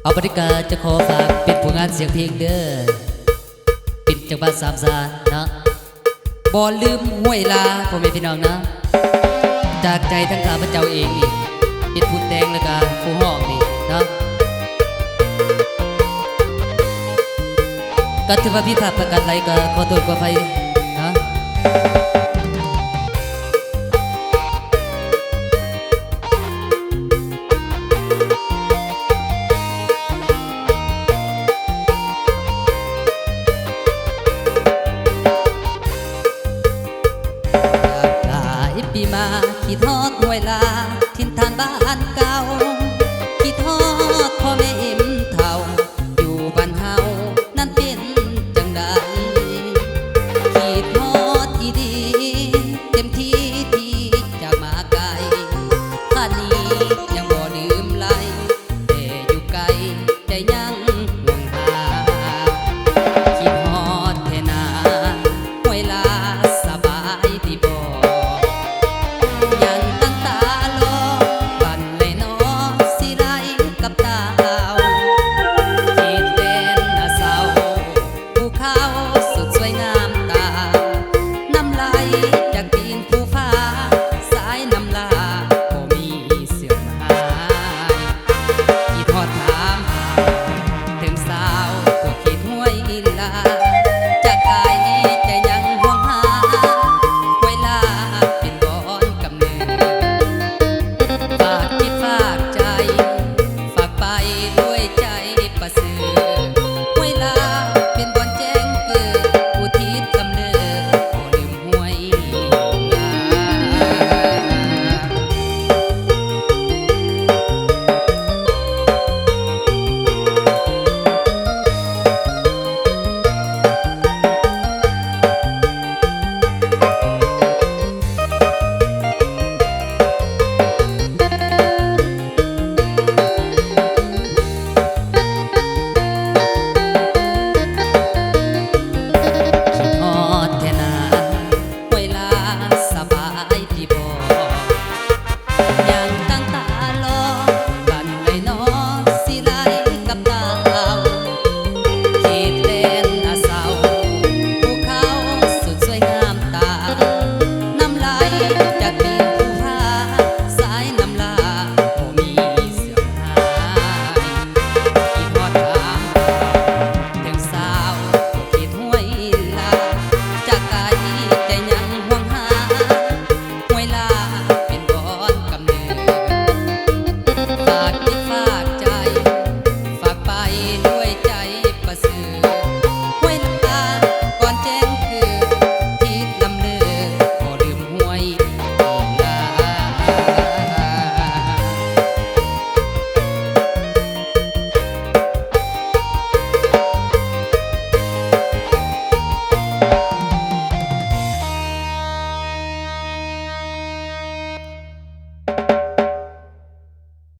เอาบริการจะขอฝากเป็นผู้งานเสียงเพลงเด้อปิดจากบ้านสามสานนะบ่ลืมห้วยลาพ่อแม่พี่น้องนะจากใจทั้งข้าพเจ้าเองนี่เป็นผู้แต่งและก็ผู้ห้องนี่นะก็ถือว่าพี่ภาพประกันไรก็ขอโทษขออภัยนะหลายปีมาคิดทอดห้วยลาทินทานบ้านเก่าคิดทอดพ่อแม่